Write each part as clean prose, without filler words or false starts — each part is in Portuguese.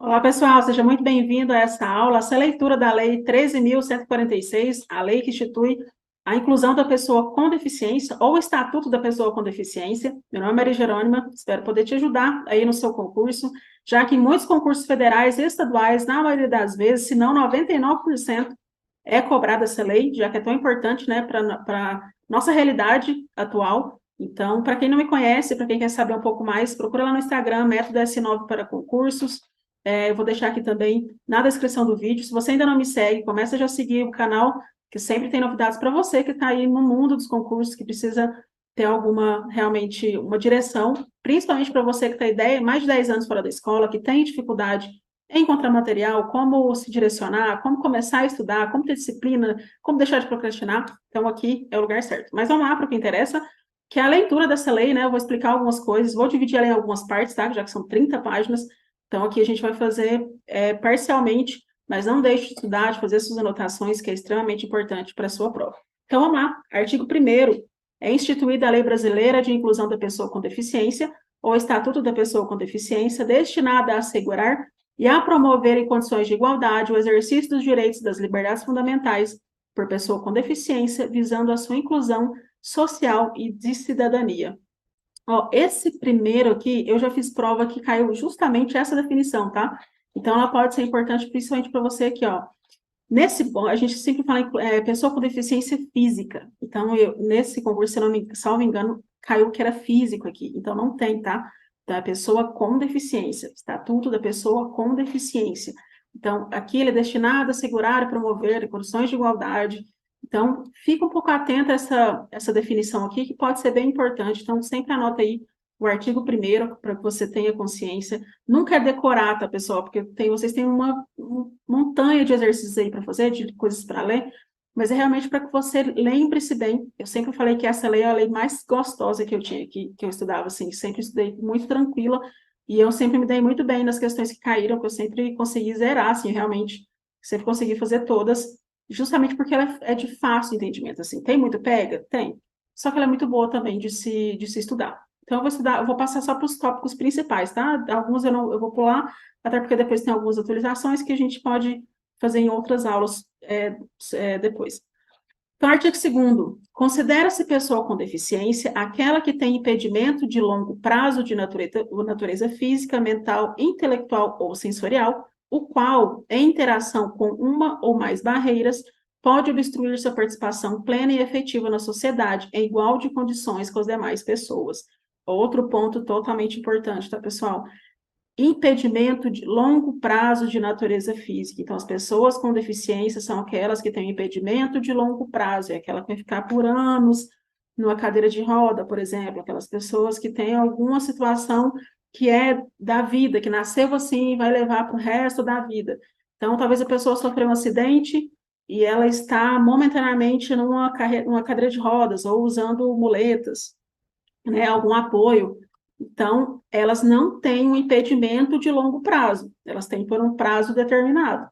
Olá, pessoal, seja muito bem-vindo a essa aula, essa leitura da Lei 13.146, a lei que institui a inclusão da pessoa com deficiência ou o Estatuto da Pessoa com Deficiência. Meu nome é Maria Jerônima, espero poder te ajudar aí no seu concurso, já que em muitos concursos federais e estaduais, na maioria das vezes, se não 99%, é cobrada essa lei, já que é tão importante, né, para nossa realidade atual. Então, para quem não me conhece, para quem quer saber um pouco mais, procura lá no Instagram, Método S9 para concursos. Eu vou deixar aqui também na descrição do vídeo. Se você ainda não me segue, começa já a seguir o canal, que sempre tem novidades para você que está aí no mundo dos concursos, que precisa ter realmente, uma direção, principalmente para você que está mais de 10 anos fora da escola, que tem dificuldade em encontrar material, como se direcionar, como começar a estudar, como ter disciplina, como deixar de procrastinar. Então, aqui é o lugar certo. Mas vamos lá para o que interessa, que é a leitura dessa lei, né? Eu vou explicar algumas coisas, vou dividir ela em algumas partes, tá? Já que são 30 páginas. Então, aqui a gente vai fazer parcialmente, mas não deixe de estudar, de fazer suas anotações, que é extremamente importante para a sua prova. Então, vamos lá. Artigo 1º. É instituída a Lei Brasileira de Inclusão da Pessoa com Deficiência, ou Estatuto da Pessoa com Deficiência, destinada a assegurar e a promover em condições de igualdade o exercício dos direitos e das liberdades fundamentais por pessoa com deficiência, visando a sua inclusão social e de cidadania. Ó, esse primeiro aqui, eu já fiz prova que caiu justamente essa definição, tá? Então, ela pode ser importante principalmente para você aqui, ó. A gente sempre fala em pessoa com deficiência física. Então, nesse concurso, se eu não me, salvo engano, caiu que era físico aqui. Então, não tem, tá? Então, é pessoa com deficiência. Estatuto da pessoa com deficiência. Então, aqui ele é destinado a assegurar e promover condições de igualdade. Então, fica um pouco atento a essa definição aqui, que pode ser bem importante. Então, sempre anota aí o artigo 1º, para que você tenha consciência. Nunca é decorar, tá, pessoal? Porque vocês têm uma montanha de exercícios aí para fazer, de coisas para ler, mas é realmente para que você lembre-se bem. Eu sempre falei que essa lei é a lei mais gostosa que eu tinha, que eu estudava, assim, sempre estudei muito tranquila, e eu sempre me dei muito bem nas questões que caíram, que eu sempre consegui zerar, assim, realmente, sempre consegui fazer todas, justamente porque ela é de fácil entendimento, assim. Tem muito pega? Tem. Só que ela é muito boa também de se estudar. Então, eu vou passar só para os tópicos principais, tá? Alguns eu vou pular, até porque depois tem algumas atualizações que a gente pode fazer em outras aulas depois. Então, artigo 2º. Considera-se pessoa com deficiência aquela que tem impedimento de longo prazo de natureza física, mental, intelectual ou sensorial, o qual, em interação com uma ou mais barreiras, pode obstruir sua participação plena e efetiva na sociedade, em igual de condições com as demais pessoas. Outro ponto totalmente importante, tá, pessoal? Impedimento de longo prazo de natureza física. Então, as pessoas com deficiência são aquelas que têm impedimento de longo prazo, é aquela que vai ficar por anos numa cadeira de roda, por exemplo, aquelas pessoas que têm alguma situação que é da vida, que nasceu assim e vai levar para o resto da vida. Então, talvez a pessoa sofreu um acidente e ela está momentaneamente numa cadeira de rodas ou usando muletas, né, algum apoio. Então, elas não têm um impedimento de longo prazo, elas têm por um prazo determinado.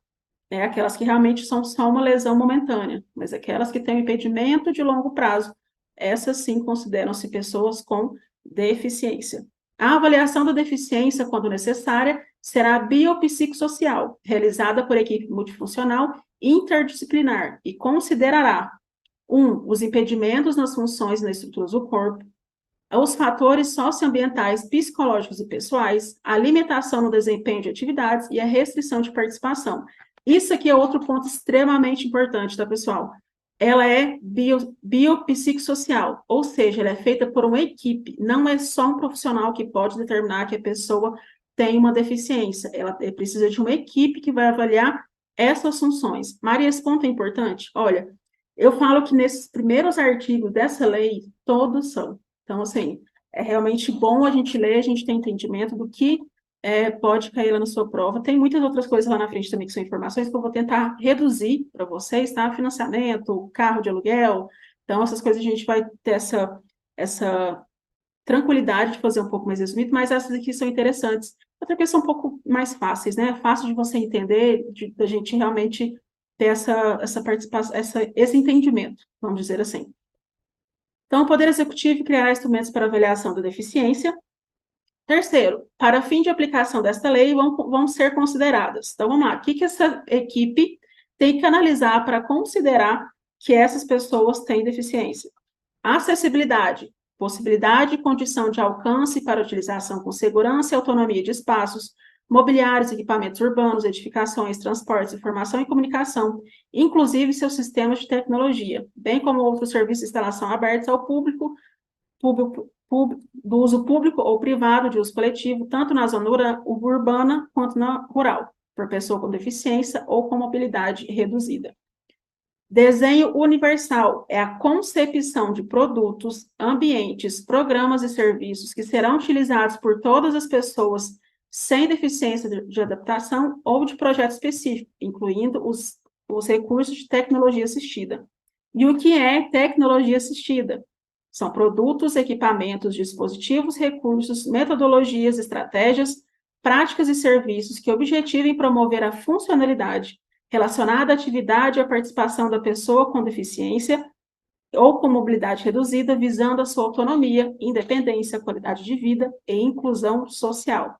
É aquelas que realmente são só uma lesão momentânea, mas aquelas que têm um impedimento de longo prazo, essas sim consideram-se pessoas com deficiência. A avaliação da deficiência, quando necessária, será biopsicossocial, realizada por equipe multifuncional interdisciplinar e considerará 1. Os impedimentos nas funções e nas estruturas do corpo, os fatores socioambientais, psicológicos e pessoais, a limitação no desempenho de atividades e a restrição de participação. Isso aqui é outro ponto extremamente importante, tá, pessoal? Ela é biopsicossocial, ou seja, ela é feita por uma equipe, não é só um profissional que pode determinar que a pessoa tem uma deficiência, ela precisa de uma equipe que vai avaliar essas funções. Maria, esse ponto é importante? Olha, eu falo que nesses primeiros artigos dessa lei, todos são. Então, assim, é realmente bom a gente ler, a gente ter entendimento do que pode cair lá na sua prova. Tem muitas outras coisas lá na frente também que são informações que eu vou tentar reduzir para vocês, tá? Financiamento, carro de aluguel. Então, essas coisas a gente vai ter essa tranquilidade de fazer um pouco mais resumido, mas essas aqui são interessantes. Até porque são um pouco mais fáceis, né? Fácil de você entender, da gente realmente ter essa participação, esse entendimento, vamos dizer assim. Então, o Poder Executivo criará instrumentos para avaliação da deficiência. Terceiro, para fim de aplicação desta lei, vão ser consideradas. Então, vamos lá, o que essa equipe tem que analisar para considerar que essas pessoas têm deficiência? Acessibilidade, possibilidade e condição de alcance para utilização com segurança e autonomia de espaços, mobiliários, equipamentos urbanos, edificações, transportes, informação e comunicação, inclusive seus sistemas de tecnologia, bem como outros serviços de instalação abertos ao público, do uso público ou privado de uso coletivo, tanto na zona urbana quanto na rural, por pessoa com deficiência ou com mobilidade reduzida. Desenho universal é a concepção de produtos, ambientes, programas e serviços que serão utilizados por todas as pessoas sem deficiência de adaptação ou de projeto específico, incluindo os recursos de tecnologia assistida. E o que é tecnologia assistida? São produtos, equipamentos, dispositivos, recursos, metodologias, estratégias, práticas e serviços que objetivem promover a funcionalidade relacionada à atividade e à participação da pessoa com deficiência ou com mobilidade reduzida, visando a sua autonomia, independência, qualidade de vida e inclusão social.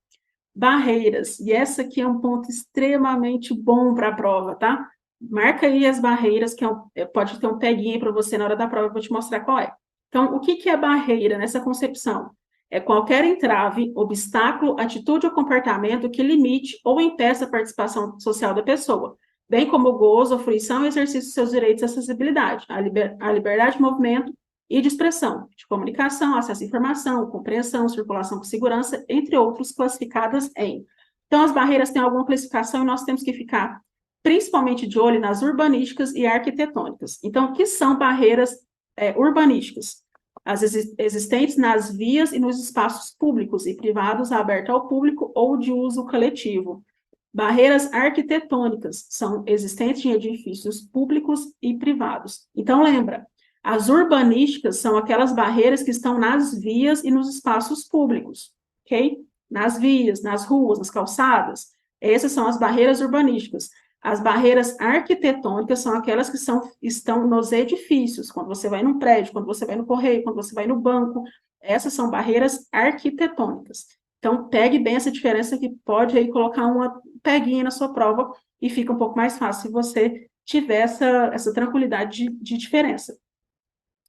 Barreiras, e essa aqui é um ponto extremamente bom para a prova, tá? Marca aí as barreiras, que pode ter um peguinho para você na hora da prova, eu vou te mostrar qual é. Então, o que é barreira nessa concepção? É qualquer entrave, obstáculo, atitude ou comportamento que limite ou impeça a participação social da pessoa, bem como o gozo, a fruição e exercício de seus direitos à acessibilidade, a liberdade de movimento e de expressão, de comunicação, acesso à informação, compreensão, circulação com segurança, entre outros, classificadas em. Então, as barreiras têm alguma classificação e nós temos que ficar principalmente de olho nas urbanísticas e arquitetônicas. Então, o que são barreiras urbanísticas? As existentes nas vias e nos espaços públicos e privados abertos ao público ou de uso coletivo. Barreiras arquitetônicas são existentes em edifícios públicos e privados. Então, lembra, as urbanísticas são aquelas barreiras que estão nas vias e nos espaços públicos, ok? Nas vias, nas ruas, nas calçadas. Essas são as barreiras urbanísticas. As barreiras arquitetônicas são aquelas que estão nos edifícios, quando você vai num prédio, quando você vai no correio, quando você vai no banco. Essas são barreiras arquitetônicas. Então, pegue bem essa diferença que pode aí colocar uma peguinha na sua prova e fica um pouco mais fácil se você tiver essa tranquilidade de diferença.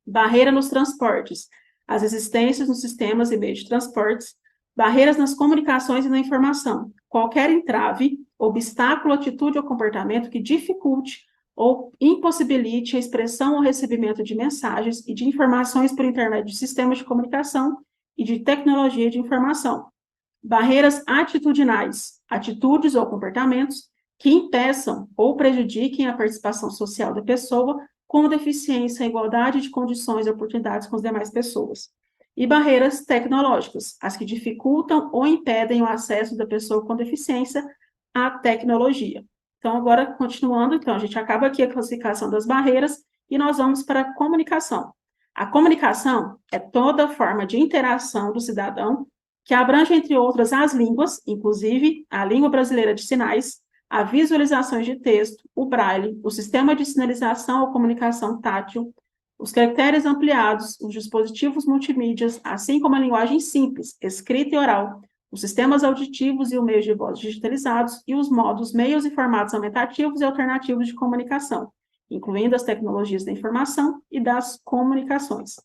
Barreira nos transportes. As existências nos sistemas e meios de transportes. Barreiras nas comunicações e na informação. Qualquer entrave, obstáculo, atitude ou comportamento que dificulte ou impossibilite a expressão ou recebimento de mensagens e de informações por intermédio de sistemas de comunicação e de tecnologia de informação. Barreiras atitudinais, atitudes ou comportamentos que impeçam ou prejudiquem a participação social da pessoa com deficiência, igualdade de condições e oportunidades com as demais pessoas. E barreiras tecnológicas, as que dificultam ou impedem o acesso da pessoa com deficiência à tecnologia. Então, agora, continuando, então, a gente acaba aqui a classificação das barreiras e nós vamos para a comunicação. A comunicação é toda forma de interação do cidadão que abrange, entre outras, as línguas, inclusive a língua brasileira de sinais, a visualizações de texto, o braille, o sistema de sinalização ou comunicação tátil, os caracteres ampliados, os dispositivos multimídias, assim como a linguagem simples, escrita e oral, os sistemas auditivos e os meios de voz digitalizados e os modos, meios e formatos aumentativos e alternativos de comunicação, incluindo as tecnologias da informação e das comunicações.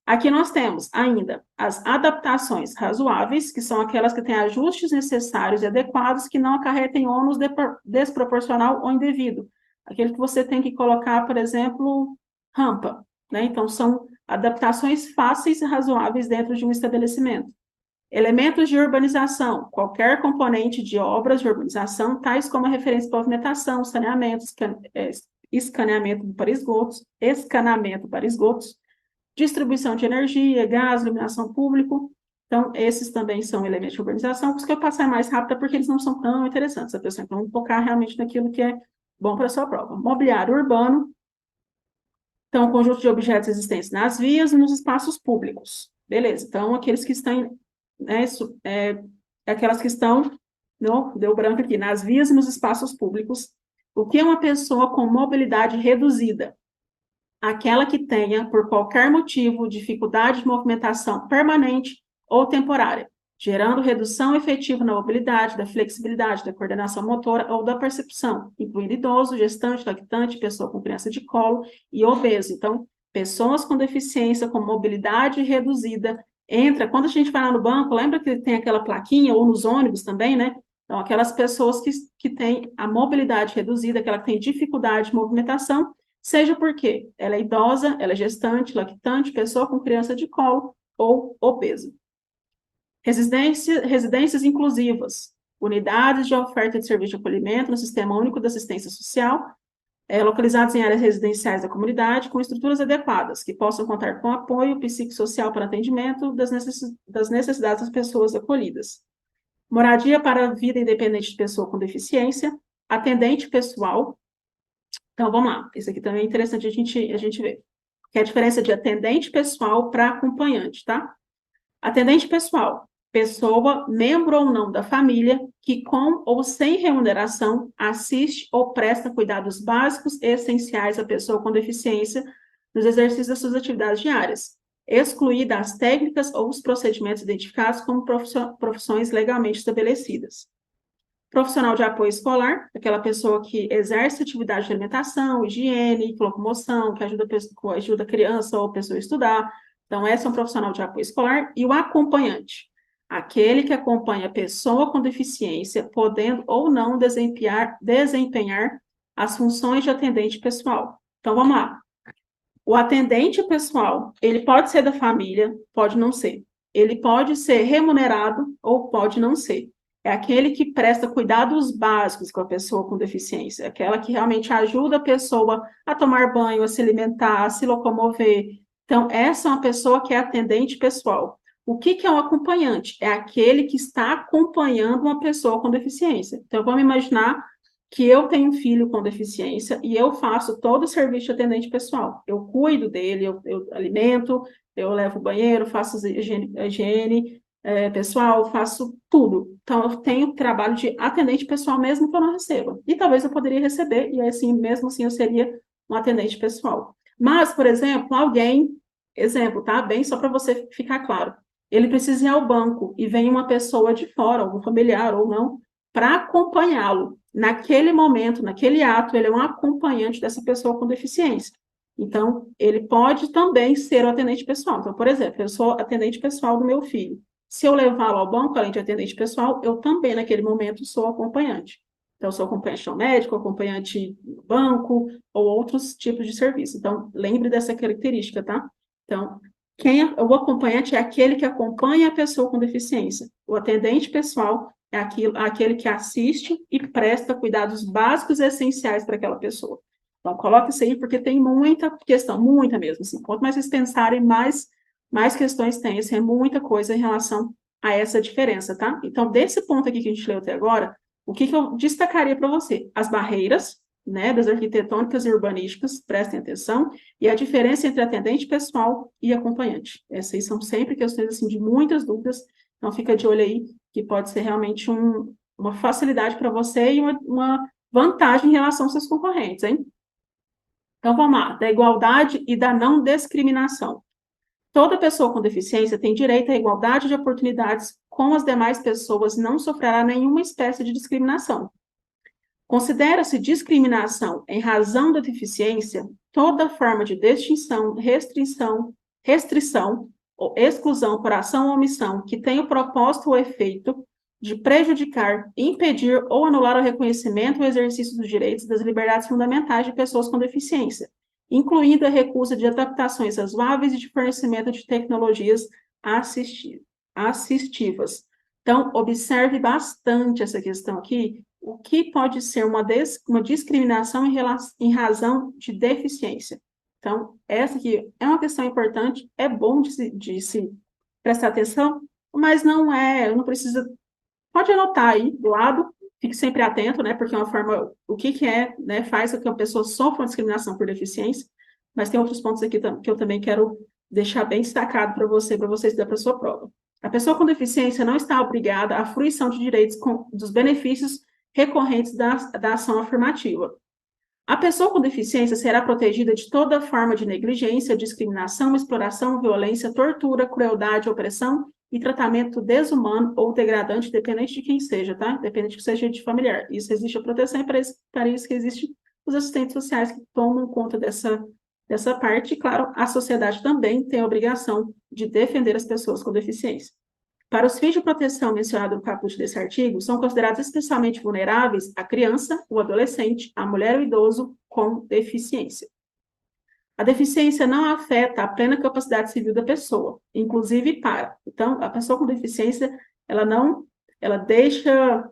Aqui nós temos ainda as adaptações razoáveis, que são aquelas que têm ajustes necessários e adequados que não acarretem ônus desproporcional ou indevido. Aquele que você tem que colocar, por exemplo, rampa, né? Então, são adaptações fáceis e razoáveis dentro de um estabelecimento. Elementos de urbanização, qualquer componente de obras de urbanização, tais como a referência de pavimentação, saneamento, escaneamento para esgotos, distribuição de energia, gás, iluminação público. Então, esses também são elementos de urbanização, por isso que eu passar mais rápido, porque eles não são tão interessantes, a pessoa. Então, vamos focar realmente naquilo que é bom para a sua prova. Mobiliário urbano, então, conjunto de objetos existentes nas vias e nos espaços públicos. Beleza, então, aqueles que estão, né, aquelas que estão, não, deu branco aqui, nas vias e nos espaços públicos. O que é uma pessoa com mobilidade reduzida? Aquela que tenha, por qualquer motivo, dificuldade de movimentação permanente ou temporária, gerando redução efetiva na mobilidade, da flexibilidade, da coordenação motora ou da percepção, incluindo idoso, gestante, lactante, pessoa com criança de colo e obeso. Então, pessoas com deficiência, com mobilidade reduzida, quando a gente vai lá no banco, lembra que tem aquela plaquinha, ou nos ônibus também, né? Então, aquelas pessoas que têm a mobilidade reduzida, aquela que tem dificuldade de movimentação, seja porque ela é idosa, ela é gestante, lactante, pessoa com criança de colo ou obeso. Residências inclusivas, unidades de oferta de serviço de acolhimento no Sistema Único de Assistência Social, localizadas em áreas residenciais da comunidade, com estruturas adequadas, que possam contar com apoio psicossocial para atendimento das necessidades das pessoas acolhidas. Moradia para a vida independente de pessoa com deficiência, atendente pessoal. Então, vamos lá, isso aqui também é interessante a gente ver, que é a diferença de atendente pessoal para acompanhante, tá? Atendente pessoal, pessoa, membro ou não da família, que com ou sem remuneração assiste ou presta cuidados básicos e essenciais à pessoa com deficiência nos exercícios das suas atividades diárias, excluídas as técnicas ou os procedimentos identificados como profissões legalmente estabelecidas. Profissional de apoio escolar, aquela pessoa que exerce atividade de alimentação, higiene, locomoção, que ajuda a criança ou a pessoa a estudar. Então, esse é um profissional de apoio escolar. E o acompanhante, aquele que acompanha a pessoa com deficiência, podendo ou não desempenhar as funções de atendente pessoal. Então, vamos lá. O atendente pessoal, ele pode ser da família, pode não ser. Ele pode ser remunerado ou pode não ser. É aquele que presta cuidados básicos com a pessoa com deficiência, aquela que realmente ajuda a pessoa a tomar banho, a se alimentar, a se locomover. Então, essa é uma pessoa que é atendente pessoal. O que é um acompanhante? É aquele que está acompanhando uma pessoa com deficiência. Então, vamos imaginar que eu tenho um filho com deficiência e eu faço todo o serviço de atendente pessoal. Eu cuido dele, eu alimento, eu levo o banheiro, faço a higiene pessoal, faço tudo. Então, eu tenho trabalho de atendente pessoal mesmo que eu não receba. E talvez eu poderia receber, e assim, mesmo assim, eu seria um atendente pessoal. Mas, por exemplo, exemplo, tá? Bem só para você ficar claro. Ele precisa ir ao banco e vem uma pessoa de fora, algum familiar ou não, para acompanhá-lo. Naquele momento, naquele ato, ele é um acompanhante dessa pessoa com deficiência. Então, ele pode também ser o atendente pessoal. Então, por exemplo, eu sou atendente pessoal do meu filho. Se eu levá-lo ao banco, além de atendente pessoal, eu também, naquele momento, sou acompanhante. Então, eu sou acompanhante ao médico, acompanhante no banco, ou outros tipos de serviço. Então, lembre dessa característica, tá? Então, o acompanhante é aquele que acompanha a pessoa com deficiência. O atendente pessoal é aquele que assiste e presta cuidados básicos e essenciais para aquela pessoa. Então, coloque isso aí, porque tem muita questão, muita mesmo. Assim, quanto mais vocês pensarem, mais questões tem. Assim, é muita coisa em relação a essa diferença, tá? Então, desse ponto aqui que a gente leu até agora, o que eu destacaria para você? As barreiras, né, das arquitetônicas e urbanísticas, prestem atenção, e a diferença entre atendente pessoal e acompanhante. Essas são sempre questões, assim, de muitas dúvidas, então fica de olho aí, que pode ser realmente uma facilidade para você e uma vantagem em relação aos seus concorrentes, hein? Então, vamos lá, da igualdade e da não discriminação. Toda pessoa com deficiência tem direito à igualdade de oportunidades com as demais pessoas, não sofrerá nenhuma espécie de discriminação. Considera-se discriminação em razão da deficiência toda forma de distinção, restrição ou exclusão por ação ou omissão que tenha o propósito ou efeito de prejudicar, impedir ou anular o reconhecimento ou exercício dos direitos e das liberdades fundamentais de pessoas com deficiência, incluindo a recusa de adaptações razoáveis e de fornecimento de tecnologias assistivas. Então, observe bastante essa questão aqui, o que pode ser uma discriminação em razão de deficiência. Então, essa aqui é uma questão importante, é bom de se prestar atenção, mas não precisa, pode anotar aí do lado, fique sempre atento, né, porque é uma forma, o que é, né, faz com que a pessoa sofra uma discriminação por deficiência, mas tem outros pontos aqui que eu também quero deixar bem destacado para você estudar para a sua prova. A pessoa com deficiência não está obrigada à fruição de direitos dos benefícios recorrentes da ação afirmativa. A pessoa com deficiência será protegida de toda forma de negligência, discriminação, exploração, violência, tortura, crueldade, opressão e tratamento desumano ou degradante, dependente de quem seja, tá? Dependente que seja de familiar. Isso existe a proteção e para isso que existem os assistentes sociais que tomam conta dessa parte. E, claro, a sociedade também tem a obrigação de defender as pessoas com deficiência. Para os fins de proteção mencionados no caput desse artigo, são considerados especialmente vulneráveis a criança, o adolescente, a mulher ou idoso com deficiência. A deficiência não afeta a plena capacidade civil da pessoa, inclusive para. Então, a pessoa com deficiência, ela deixa,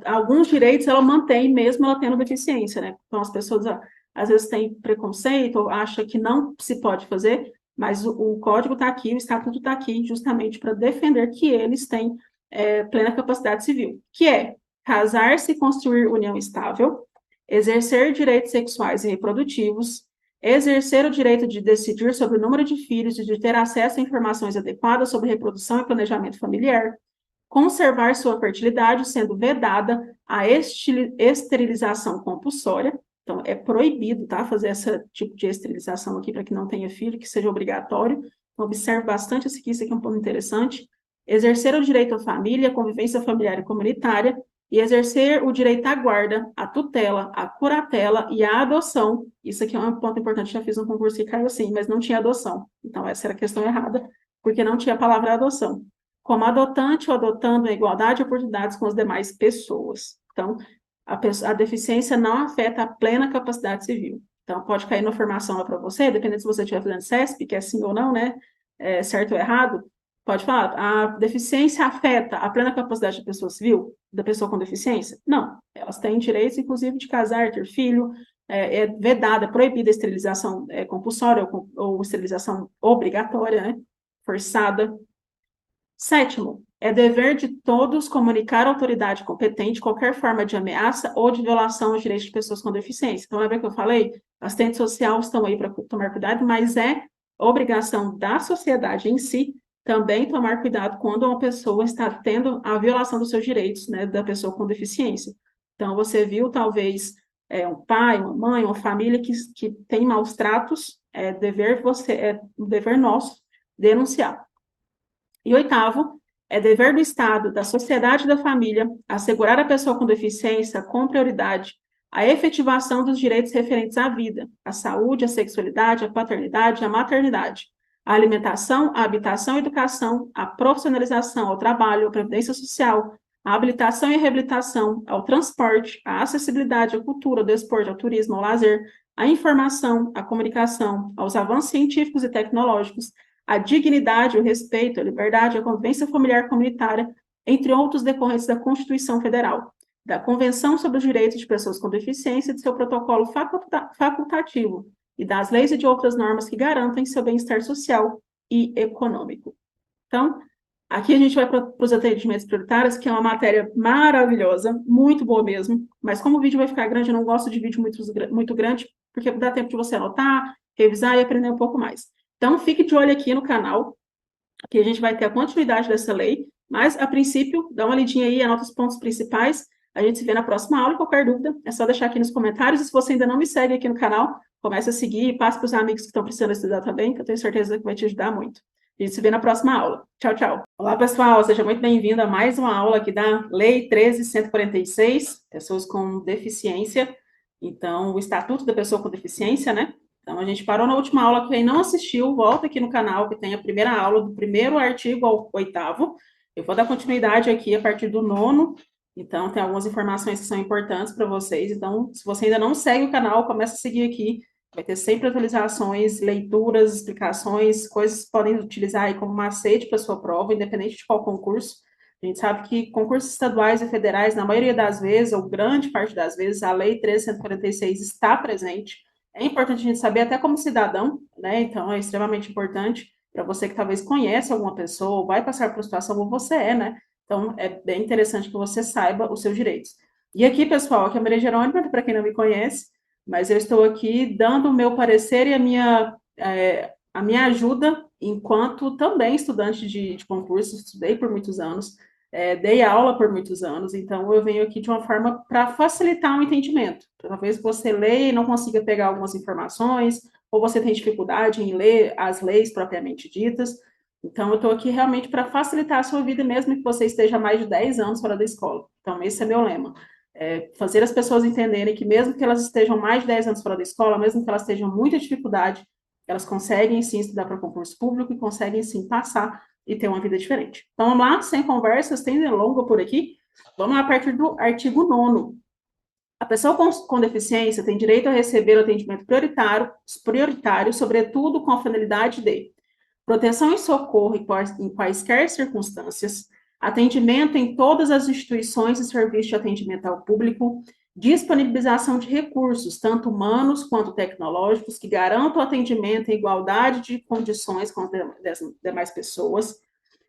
alguns direitos ela mantém mesmo ela tendo deficiência, né? Então, as pessoas às vezes têm preconceito ou acham que não se pode fazer, mas o código está aqui, o estatuto está aqui justamente para defender que eles têm plena capacidade civil, que é casar-se e construir união estável, exercer direitos sexuais e reprodutivos, exercer o direito de decidir sobre o número de filhos e de ter acesso a informações adequadas sobre reprodução e planejamento familiar, conservar sua fertilidade, sendo vedada a esterilização compulsória. Então, é proibido, tá, fazer esse tipo de esterilização aqui para que não tenha filho, que seja obrigatório. Então, observe bastante isso aqui é um ponto interessante. Exercer o direito à família, convivência familiar e comunitária, e exercer o direito à guarda, à tutela, à curatela e à adoção. Isso aqui é um ponto importante, já fiz um concurso que caiu assim, mas não tinha adoção. Então, essa era a questão errada, porque não tinha a palavra adoção. Como adotante ou adotando em igualdade de oportunidades com as demais pessoas. Então, a deficiência não afeta a plena capacidade civil. Então, pode cair na formação para você, dependendo se você estiver fazendo CESP, que é sim ou não, né? Certo ou errado, pode falar, a deficiência afeta a plena capacidade da pessoa civil, da pessoa com deficiência? Não. Elas têm direitos, inclusive, de casar, ter filho, é vedada, proibida a esterilização compulsória ou esterilização obrigatória, né? Forçada. Sétimo, é dever de todos comunicar à autoridade competente qualquer forma de ameaça ou de violação aos direitos de pessoas com deficiência. Então, lembra que eu falei? Assistentes sociais estão aí para tomar cuidado, mas é obrigação da sociedade em si também tomar cuidado quando uma pessoa está tendo a violação dos seus direitos, né, da pessoa com deficiência. Então, você viu, talvez, um pai, uma mãe, uma família que tem maus tratos, é dever nosso denunciar. E oitavo, é dever do Estado, da sociedade e da família assegurar a pessoa com deficiência, com prioridade, a efetivação dos direitos referentes à vida, à saúde, à sexualidade, à paternidade, à maternidade, à alimentação, à habitação e educação, à profissionalização, ao trabalho, à previdência social, à habilitação e reabilitação, ao transporte, à acessibilidade, à cultura, ao desporto, ao turismo, ao lazer, à informação, à comunicação, aos avanços científicos e tecnológicos, a dignidade, o respeito, a liberdade, a convivência familiar comunitária, entre outros decorrentes da Constituição Federal, da Convenção sobre os Direitos de Pessoas com Deficiência, de seu protocolo facultativo e das leis e de outras normas que garantem seu bem-estar social e econômico. Então, aqui a gente vai para os atendimentos prioritários, que é uma matéria maravilhosa, muito boa mesmo, mas como o vídeo vai ficar grande, eu não gosto de vídeo muito grande, porque dá tempo de você anotar, revisar e aprender um pouco mais. Então, fique de olho aqui no canal, que a gente vai ter a continuidade dessa lei, mas, a princípio, dá uma lidinha aí, anota os pontos principais, a gente se vê na próxima aula, e qualquer dúvida, é só deixar aqui nos comentários, e se você ainda não me segue aqui no canal, comece a seguir e passe para os amigos que estão precisando estudar também, que eu tenho certeza que vai te ajudar muito. A gente se vê na próxima aula. Tchau, tchau. Olá, pessoal, seja muito bem-vindo a mais uma aula aqui da Lei 13.146, pessoas com deficiência, então, o Estatuto da Pessoa com Deficiência, né? Então, a gente parou na última aula. Quem não assistiu, volta aqui no canal, que tem a primeira aula, do primeiro artigo ao 8º. Eu vou dar continuidade aqui a partir do 9º. Então, tem algumas informações que são importantes para vocês. Então, se você ainda não segue o canal, começa a seguir aqui. Vai ter sempre atualizações, leituras, explicações, coisas que podem utilizar aí como macete para sua prova, independente de qual concurso. A gente sabe que concursos estaduais e federais, na maioria das vezes, ou grande parte das vezes, a Lei 13.146 está presente. É importante a gente saber até como cidadão, né? Então, é extremamente importante para você que talvez conhece alguma pessoa, ou vai passar por uma situação como você né? Então, é bem interessante que você saiba os seus direitos. E aqui, pessoal, aqui é a Maria Jerônima, para quem não me conhece, mas eu estou aqui dando o meu parecer e a minha ajuda enquanto também estudante de concurso, estudei por muitos anos, dei aula por muitos anos, então eu venho aqui de uma forma para facilitar o entendimento. Talvez você leia e não consiga pegar algumas informações, ou você tem dificuldade em ler as leis propriamente ditas. Então, eu estou aqui realmente para facilitar a sua vida, mesmo que você esteja há mais de 10 anos fora da escola. Então, esse é meu lema. Fazer as pessoas entenderem que mesmo que elas estejam mais de 10 anos fora da escola, mesmo que elas estejam muita dificuldade, elas conseguem sim estudar para concurso público e conseguem sim passar e ter uma vida diferente. Então, vamos lá, sem conversas, tem delonga por aqui. Vamos lá, a partir do artigo 9º. A pessoa com deficiência tem direito a receber o atendimento prioritário, sobretudo com a finalidade de proteção e socorro em quaisquer circunstâncias, atendimento em todas as instituições e serviços de atendimento ao público, disponibilização de recursos, tanto humanos quanto tecnológicos, que garantam o atendimento em igualdade de condições com as demais pessoas,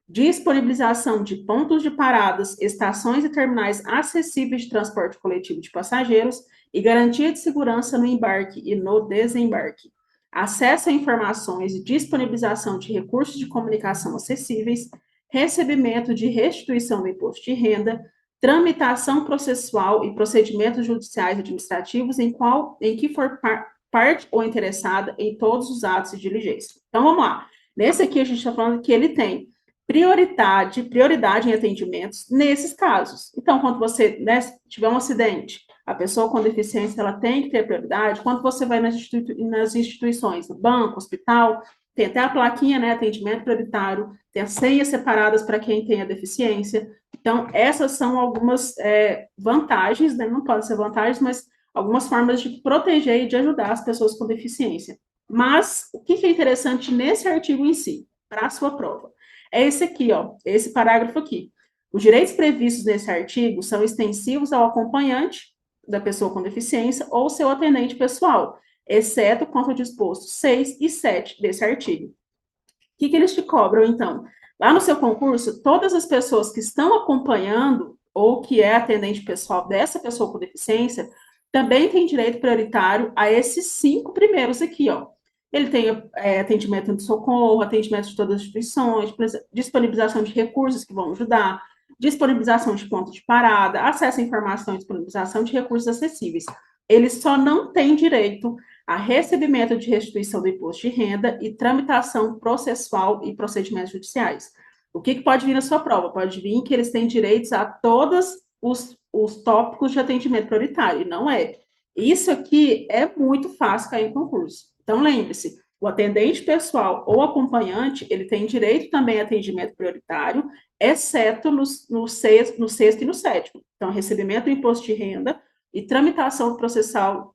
disponibilização de pontos de paradas, estações e terminais acessíveis de transporte coletivo de passageiros e garantia de segurança no embarque e no desembarque, acesso a informações e disponibilização de recursos de comunicação acessíveis, recebimento de restituição do imposto de renda, tramitação processual e procedimentos judiciais e administrativos em que for parte ou interessada em todos os atos e diligências. Então, vamos lá. Nesse aqui, a gente está falando que ele tem prioridade em atendimentos nesses casos. Então, quando você tiver um acidente, a pessoa com deficiência, ela tem que ter prioridade. Quando você vai nas instituições, no banco, hospital, tem até a plaquinha, né, atendimento prioritário, tem as senhas separadas para quem tem a deficiência. Então, essas são algumas vantagens, né, não podem ser vantagens, mas algumas formas de proteger e de ajudar as pessoas com deficiência. Mas, o que é interessante nesse artigo em si, para a sua prova? É esse aqui, ó, esse parágrafo aqui. Os direitos previstos nesse artigo são extensivos ao acompanhante da pessoa com deficiência ou seu atendente pessoal, exceto quanto disposto 6 e 7 desse artigo. O que eles te cobram, então? Lá no seu concurso, todas as pessoas que estão acompanhando ou que é atendente pessoal dessa pessoa com deficiência também têm direito prioritário a esses 5 primeiros aqui, ó. Ele tem atendimento de socorro, atendimento de todas as instituições, disponibilização de recursos que vão ajudar, disponibilização de pontos de parada, acesso à informação e disponibilização de recursos acessíveis. Ele só não tem direito a recebimento de restituição do imposto de renda e tramitação processual e procedimentos judiciais. O que pode vir na sua prova? Pode vir que eles têm direitos a todos os tópicos de atendimento prioritário, e não é. Isso aqui é muito fácil cair em concurso. Então, lembre-se, o atendente pessoal ou acompanhante, ele tem direito também a atendimento prioritário, exceto no sexto e no sétimo. Então, recebimento do imposto de renda e tramitação processual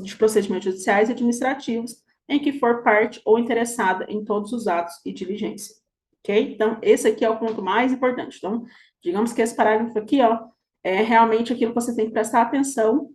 de procedimentos judiciais e administrativos em que for parte ou interessada em todos os atos e diligência. Ok? Então, esse aqui é o ponto mais importante. Então, digamos que esse parágrafo aqui, ó, é realmente aquilo que você tem que prestar atenção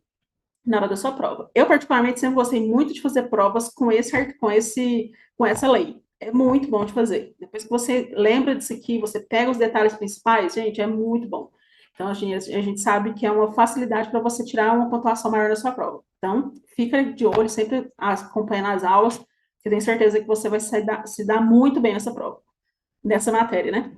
na hora da sua prova. Eu, particularmente, sempre gostei muito de fazer provas com essa lei. É muito bom de fazer. Depois que você lembra disso aqui, você pega os detalhes principais, gente, é muito bom. Então, a gente sabe que é uma facilidade para você tirar uma pontuação maior na sua prova. Então, fica de olho, sempre acompanhando as aulas, que eu tenho certeza que você vai se dar muito bem nessa prova, nessa matéria, né?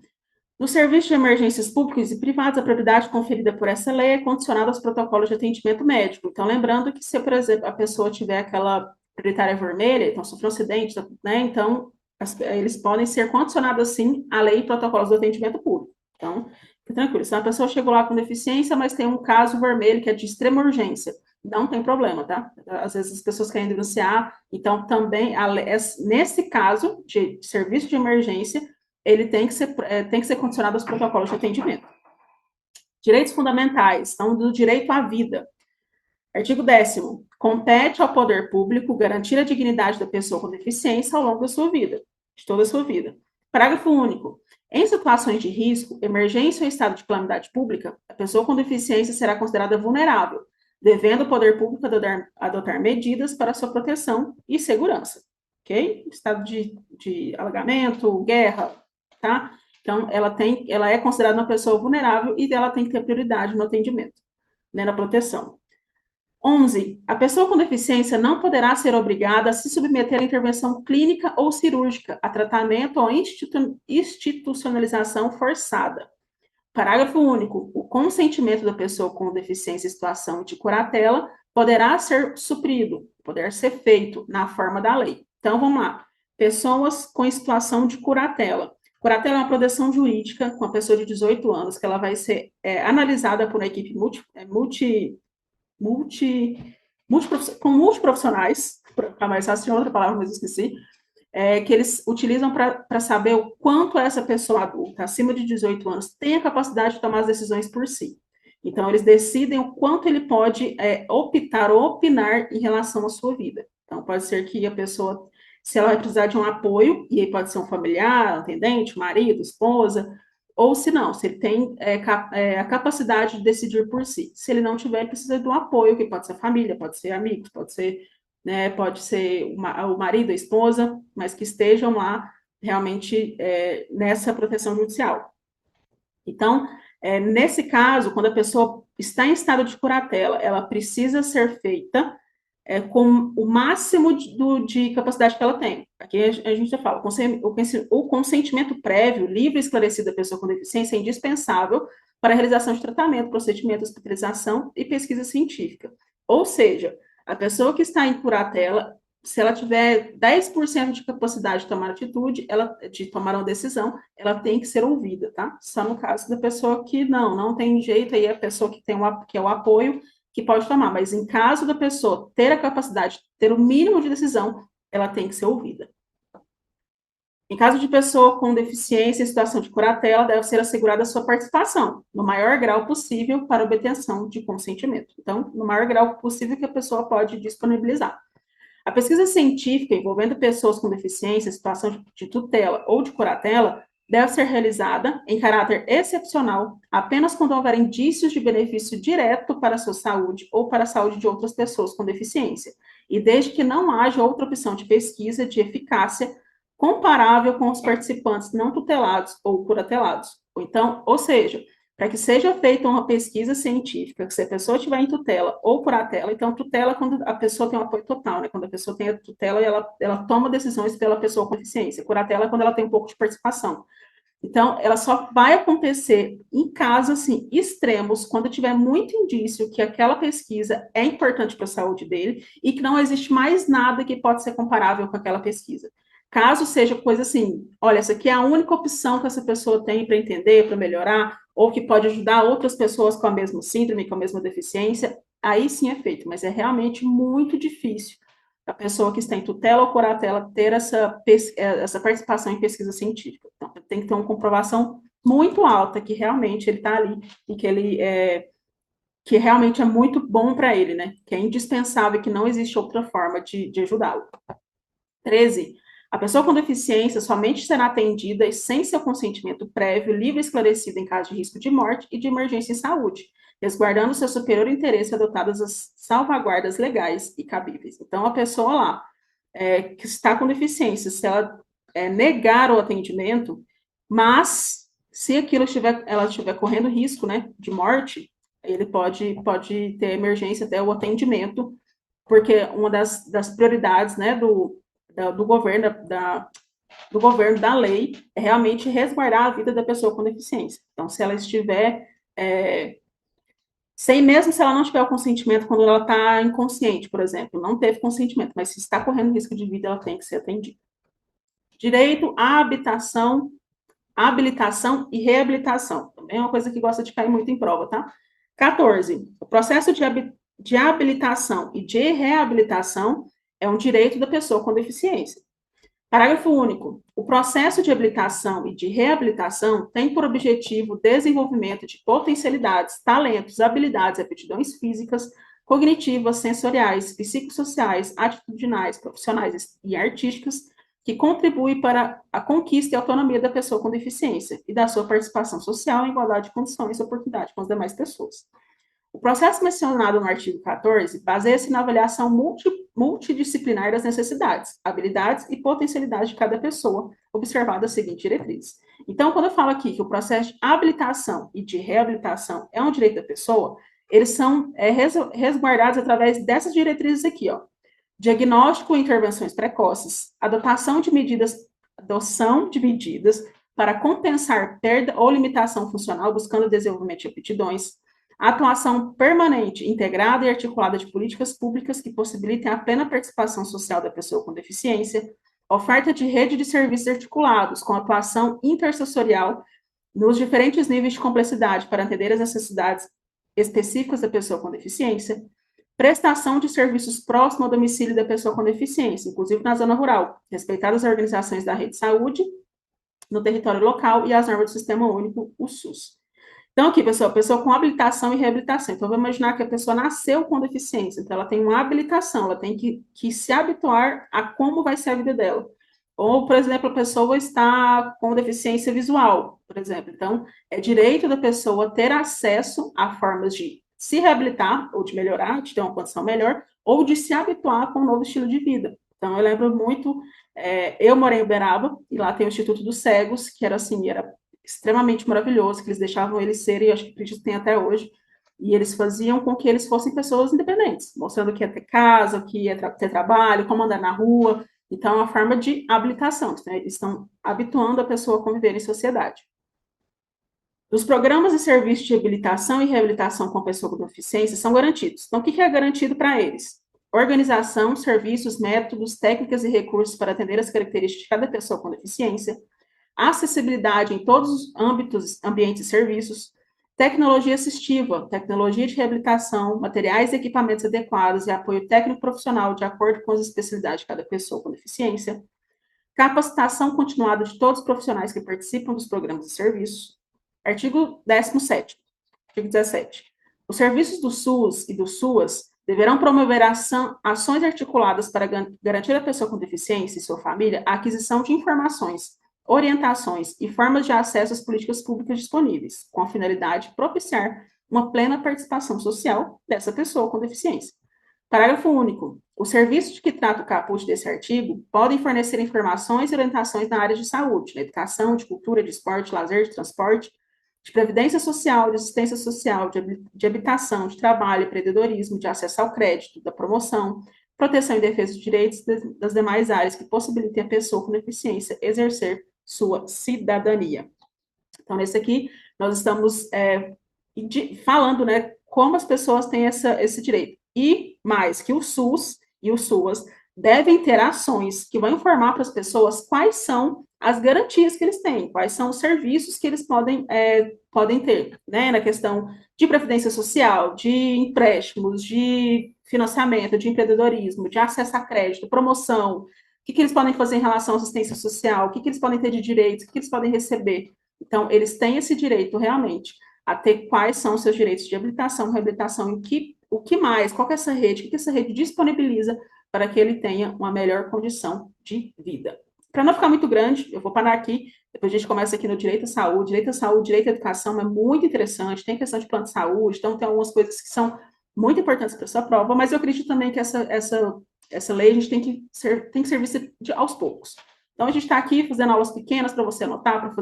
No serviço de emergências públicos e privados, a prioridade conferida por essa lei é condicionada aos protocolos de atendimento médico. Então, lembrando que se, por exemplo, a pessoa tiver aquela prioritária vermelha, então sofreu um acidente, né, então eles podem ser condicionados, sim, à lei e protocolos do atendimento público. Então, fique tranquilo. Se a pessoa chegou lá com deficiência, mas tem um caso vermelho que é de extrema urgência, não tem problema, tá? Às vezes as pessoas querem denunciar, então também, nesse caso de serviço de emergência, ele tem que ser condicionado aos protocolos de atendimento. Direitos fundamentais, então, do direito à vida. Artigo 10º. Compete ao poder público garantir a dignidade da pessoa com deficiência ao longo da sua vida, de toda a sua vida. Parágrafo único. Em situações de risco, emergência ou estado de calamidade pública, a pessoa com deficiência será considerada vulnerável, devendo o poder público adotar medidas para sua proteção e segurança. Ok? Estado de alagamento, guerra, tá? Então, ela é considerada uma pessoa vulnerável e ela tem que ter prioridade no atendimento, né, na proteção. 11. A pessoa com deficiência não poderá ser obrigada a se submeter a intervenção clínica ou cirúrgica, a tratamento ou institucionalização forçada. Parágrafo único. O consentimento da pessoa com deficiência em situação de curatela poderá ser suprido, poder ser feito na forma da lei. Então, vamos lá. pessoas com situação de curatela. Curatela é uma proteção jurídica com a pessoa de 18 anos, que ela vai ser analisada por uma equipe com multiprofissionais, para mais fácil, outra palavra, mas esqueci, que eles utilizam para saber o quanto essa pessoa adulta, acima de 18 anos, tem a capacidade de tomar as decisões por si. Então, eles decidem o quanto ele pode optar ou opinar em relação à sua vida. Então, pode ser que a pessoa, se ela vai precisar de um apoio, e aí pode ser um familiar, um atendente, um marido, esposa, ou se não, se ele tem a capacidade de decidir por si. Se ele não tiver, ele precisa de um apoio, que pode ser família, pode ser amigos, pode ser o marido, a esposa, mas que estejam lá realmente nessa proteção judicial. Então, nesse caso, quando a pessoa está em estado de curatela, ela precisa ser feita com o máximo de capacidade que ela tem. Aqui a gente já fala, o consentimento prévio, livre e esclarecido da pessoa com deficiência é indispensável para a realização de tratamento, procedimento, hospitalização e pesquisa científica. Ou seja, a pessoa que está em curatela, se ela tiver 10% de capacidade de tomar atitude, de tomar uma decisão, ela tem que ser ouvida, tá? Só no caso da pessoa que não tem jeito, aí a pessoa que que é o apoio, que pode tomar, mas em caso da pessoa ter a capacidade de ter o mínimo de decisão, ela tem que ser ouvida. Em caso de pessoa com deficiência em situação de curatela, deve ser assegurada a sua participação, no maior grau possível, para obtenção de consentimento. Então, no maior grau possível que a pessoa pode disponibilizar. A pesquisa científica envolvendo pessoas com deficiência em situação de tutela ou de curatela deve ser realizada em caráter excepcional, apenas quando houver indícios de benefício direto para a sua saúde ou para a saúde de outras pessoas com deficiência, e desde que não haja outra opção de pesquisa de eficácia comparável com os participantes não tutelados ou curatelados. Ou seja, para que seja feita uma pesquisa científica, que se a pessoa estiver em tutela ou curatela, então tutela quando a pessoa tem um apoio total, né? Quando a pessoa tem a tutela e ela toma decisões pela pessoa com deficiência. Curatela é quando ela tem um pouco de participação. Então, ela só vai acontecer em casos assim, extremos, quando tiver muito indício que aquela pesquisa é importante para a saúde dele e que não existe mais nada que pode ser comparável com aquela pesquisa. Caso seja coisa assim, olha, essa aqui é a única opção que essa pessoa tem para entender, para melhorar, ou que pode ajudar outras pessoas com a mesma síndrome, com a mesma deficiência, aí sim é feito, mas é realmente muito difícil a pessoa que está em tutela ou curatela ter essa participação em pesquisa científica. Então, tem que ter uma comprovação muito alta que realmente ele está ali e que realmente é muito bom para ele, né? Que é indispensável, que não existe outra forma de ajudá-lo. 13. A pessoa com deficiência somente será atendida sem seu consentimento prévio, livre e esclarecido em caso de risco de morte e de emergência em saúde, resguardando seu superior interesse adotadas as salvaguardas legais e cabíveis. Então, a pessoa lá que está com deficiência, se ela negar o atendimento, mas se ela estiver correndo risco, né, de morte, ele pode ter emergência até o atendimento, porque uma das prioridades, né, do governo, do governo, da lei, é realmente resguardar a vida da pessoa com deficiência. Então, se ela estiver mesmo se ela não tiver o consentimento quando ela está inconsciente, por exemplo, não teve consentimento, mas se está correndo risco de vida, ela tem que ser atendida. Direito à habitação, habilitação e reabilitação. Também é uma coisa que gosta de cair muito em prova, tá? 14. O processo de habilitação e de reabilitação é um direito da pessoa com deficiência. Parágrafo único. O processo de habilitação e de reabilitação tem por objetivo o desenvolvimento de potencialidades, talentos, habilidades e aptidões físicas, cognitivas, sensoriais, psicossociais, atitudinais, profissionais e artísticas, que contribuem para a conquista e autonomia da pessoa com deficiência e da sua participação social em igualdade de condições e oportunidade com as demais pessoas. O processo mencionado no artigo 14 baseia-se na avaliação multidisciplinar das necessidades, habilidades e potencialidades de cada pessoa, observada as seguintes diretrizes. Então, quando eu falo aqui que o processo de habilitação e de reabilitação é um direito da pessoa, eles são resguardados através dessas diretrizes aqui, ó. Diagnóstico e intervenções precoces, adoção de medidas para compensar perda ou limitação funcional, buscando desenvolvimento de aptidões, a atuação permanente, integrada e articulada de políticas públicas que possibilitem a plena participação social da pessoa com deficiência, Oferta de rede de serviços articulados, com atuação intersensorial nos diferentes níveis de complexidade para atender as necessidades específicas da pessoa com deficiência. Prestação de serviços próximo ao domicílio da pessoa com deficiência, inclusive na zona rural, respeitadas as organizações da rede de saúde no território local e as normas do Sistema Único, o SUS. Então, aqui, pessoal, pessoa com habilitação e reabilitação. Então, vamos imaginar que a pessoa nasceu com deficiência, então ela tem uma habilitação, ela tem que se habituar a como vai ser a vida dela. Ou, por exemplo, a pessoa está com deficiência visual, por exemplo. Então, é direito da pessoa ter acesso a formas de se reabilitar, ou de melhorar, de ter uma condição melhor, ou de se habituar com um novo estilo de vida. Então, eu lembro muito, eu morei em Uberaba, e lá tem o Instituto dos Cegos, que era assim, era extremamente maravilhoso, que eles deixavam eles serem, e acho que acredito que tem até hoje, e eles faziam com que eles fossem pessoas independentes, mostrando que ia ter casa, que ia ter trabalho, como andar na rua. Então, é uma forma de habilitação, né? Eles estão habituando a pessoa a conviver em sociedade. Os programas e serviços de habilitação e reabilitação com pessoa com deficiência são garantidos. Então, o que é garantido para eles? Organização, serviços, métodos, técnicas e recursos para atender as características de cada pessoa com deficiência, acessibilidade em todos os âmbitos, ambientes e serviços, tecnologia assistiva, tecnologia de reabilitação, materiais e equipamentos adequados e apoio técnico profissional de acordo com as especialidades de cada pessoa com deficiência, capacitação continuada de todos os profissionais que participam dos programas e serviços. Artigo 17º. Artigo 17. Os serviços do SUS e do SUAS deverão promover ações articuladas para garantir à pessoa com deficiência e sua família a aquisição de informações, orientações e formas de acesso às políticas públicas disponíveis, com a finalidade de propiciar uma plena participação social dessa pessoa com deficiência. Parágrafo único. Os serviços de que trata o caput desse artigo podem fornecer informações e orientações na área de saúde, de educação, de cultura, de esporte, lazer, de transporte, de previdência social, de assistência social, de habitação, de trabalho, empreendedorismo, de acesso ao crédito, da promoção, proteção e defesa dos direitos das demais áreas que possibilitem a pessoa com deficiência exercer sua cidadania. Então, nesse aqui, nós estamos falando, né, como as pessoas têm esse direito. E mais, que o SUS e o SUAS devem ter ações que vão informar para as pessoas quais são as garantias que eles têm, quais são os serviços que eles podem ter, né, na questão de previdência social, de empréstimos, de financiamento, de empreendedorismo, de acesso a crédito, promoção, o que eles podem fazer em relação à assistência social, o que eles podem ter de direitos, o que eles podem receber. Então, eles têm esse direito, realmente, a ter quais são os seus direitos de habilitação, reabilitação, o que mais, qual que é essa rede, o que essa rede disponibiliza para que ele tenha uma melhor condição de vida. Para não ficar muito grande, eu vou parar aqui, depois a gente começa aqui no direito à saúde, direito à educação é muito interessante, tem questão de plano de saúde, então tem algumas coisas que são muito importantes para essa prova, mas eu acredito também que essa lei a gente tem que ser vista aos poucos. Então, a gente está aqui fazendo aulas pequenas para você anotar,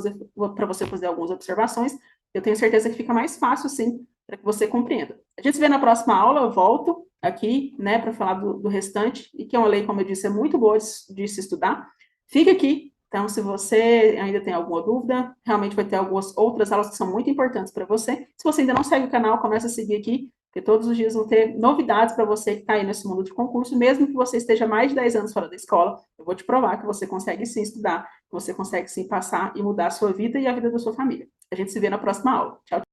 para você fazer algumas observações. Eu tenho certeza que fica mais fácil, sim, para que você compreenda. A gente se vê na próxima aula, eu volto aqui, né, para falar do restante, e que é uma lei, como eu disse, é muito boa de se estudar. Fica aqui, então, se você ainda tem alguma dúvida, realmente vai ter algumas outras aulas que são muito importantes para você. Se você ainda não segue o canal, começa a seguir aqui, porque todos os dias vão ter novidades para você que está aí nesse mundo de concurso, mesmo que você esteja mais de 10 anos fora da escola, eu vou te provar que você consegue sim estudar, que você consegue sim passar e mudar a sua vida e a vida da sua família. A gente se vê na próxima aula. Tchau, tchau.